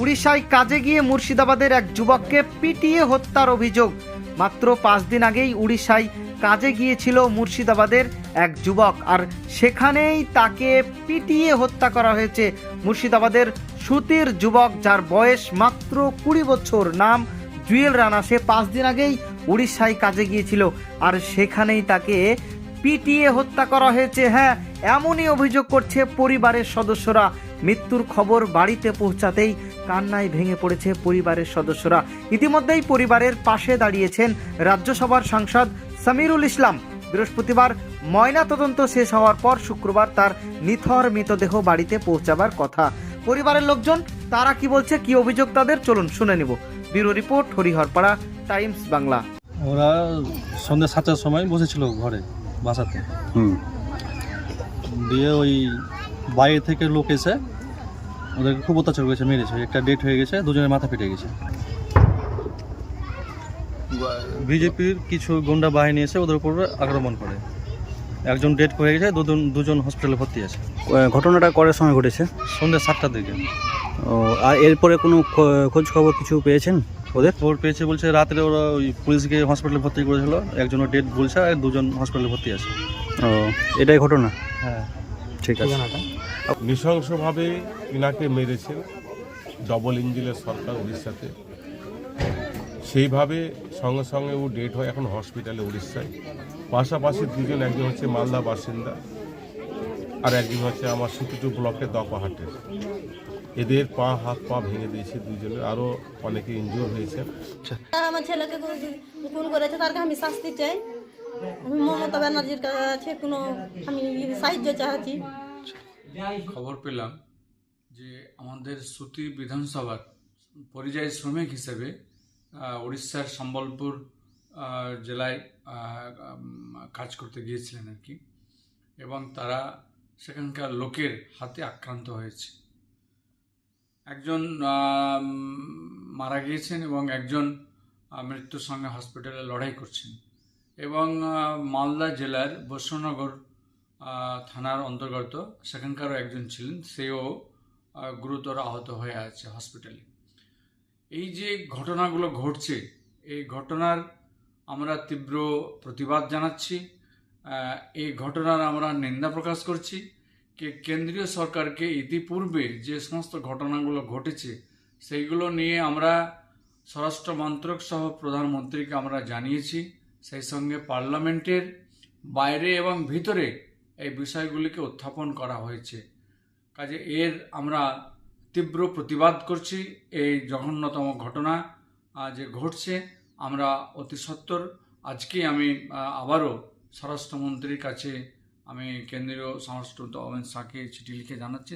উড়িষ্যায় কাজে গিয়ে মুর্শিদাবাদের এক যুবককে পিটিয়ে হত্যার অভিযোগ। মাত্র 5 দিন আগেই উড়িষ্যায় কাজে গিয়েছিল মুর্শিদাবাদের এক যুবক, আর সেখানেই তাকে পিটিয়ে হত্যা করা হয়েছে। মুর্শিদাবাদের সুতির যুবক, যার বয়স মাত্র 20 বছর, নাম জুয়েল রানা। সে 5 দিন আগেই উড়িষ্যায় কাজে গিয়েছিল, আর সেখানেই তাকে পিটিয়ে হত্যা করা হয়েছে। হ্যাঁ, এমনই অভিযোগ করছে পরিবারের সদস্যরা। মৃত্যুর খবর বাড়িতে পৌঁছাতেই কান্নায় ভেঙে পড়েছে পরিবারের সদস্যরা। ইতিমধ্যেই পরিবারের পাশে দাঁড়িয়েছেন রাজ্যসভার সাংসদ সামিরুল ইসলাম। বৃহস্পতিবার ময়না তদন্ত শেষ হওয়ার পর শুক্রবার তার নিথর মৃতদেহ বাড়িতে পৌঁছাবার কথা। পরিবারের লোকজন তারা কি বলছে, কি অভিযোগ তাদের, চলুন শুনে নেব। Bureau report, Hariharpara Times Bangla. ওরা সন্ধ্যা 7টার সময় বসেছিল ঘরে বাসাতে, দিয়ে ওই বাইরে থেকে লোক এসে ওদেরকে খুব অত্যাচার করেছে, মেরেছে। একটা ডেট হয়ে গেছে, দুজনের মাথা ফেটে গেছে। বিজেপির কিছু গুন্ডা বাহিনী এসে ওদের উপর আক্রমণ করে। একজন ডেট হয়ে গেছে, দুজন হসপিটালে ভর্তি আছে। ঘটনাটা করার সময় ঘটেছে সন্ধ্যা 7টার দিকে। ও, আর এরপরে কোনো খোঁজ খবর কিছু পেয়েছেন ওদের? খবর পেয়েছে, বলছে রাত্রে ওরা ওই পুলিশকে হসপিটালে ভর্তি করেছিল। একজনের ডেট বলছে, আর দুজন হসপিটালে ভর্তি আছে। ও, এটাই ঘটনা। হ্যাঁ, ঠিক আছে। নৃশংসভাবে ইনাকে মেরেছেন ডবল ইঞ্জিনের সরকার উড়িষ্যাতে। সেইভাবে সঙ্গে সঙ্গে ও ডেট হয় এখন হসপিটালে উড়িষ্যায়। পাশাপাশি দুজন, একজন হচ্ছে মালদা বাসিন্দা আর একজন হচ্ছে আমার সুতিটু ব্লকের দপাহাটের। এদের হাত পা ভেঙে দিয়েছে দুজনের, আরও অনেকে ইনজিওর হয়েছে। আমার ছেলেকে খুন করেছে, তার আমি শাস্তি চাই। আমি মমতা ব্যানার্জির কাছে কোনো আমি সাহায্য চাচ্ছি। খবর পেলাম যে আমাদের সুতি বিধানসভার পরিযায়ী শ্রমিক হিসেবে উড়িষ্যার সম্বলপুর জেলায় কাজ করতে গিয়েছিলেন আর কি, এবং তারা সেখানকার লোকের হাতে আক্রান্ত হয়েছে। একজন মারা গিয়েছেন এবং একজন মৃত্যুর সঙ্গে হসপিটালে লড়াই করছেন। এবং মালদা জেলার বৈষ্ণনগর থানার অন্তর্গত সেখানকারও একজন ছিলেন, সেও গুরুতর আহত হয়ে আছে হসপিটালে। এই যে ঘটনাগুলো ঘটছে, এই ঘটনার আমরা তীব্র প্রতিবাদ জানাচ্ছি। এই ঘটনার আমরা নিন্দা প্রকাশ করছি। কেন্দ্রীয় সরকারকে ইতিপূর্বে যে সমস্ত ঘটনাগুলো ঘটেছে সেইগুলো নিয়ে আমরা স্বরাষ্ট্র মন্ত্রক সহ প্রধানমন্ত্রীকে আমরা জানিয়েছি। সেই সঙ্গে পার্লামেন্টের বাইরে এবং ভিতরে এই বিষয়গুলিকে উত্থাপন করা হয়েছে। কাজে এর আমরা তীব্র প্রতিবাদ করছি। এই জঘন্যতম ঘটনা যে ঘটছে, আমরা অতি সত্বর আজকেই আমি আবারও স্বরাষ্ট্রমন্ত্রীর কাছে আমি কেন্দ্রীয় স্বরাষ্ট্র অমিত শাহকে চিঠি লিখে জানাচ্ছি।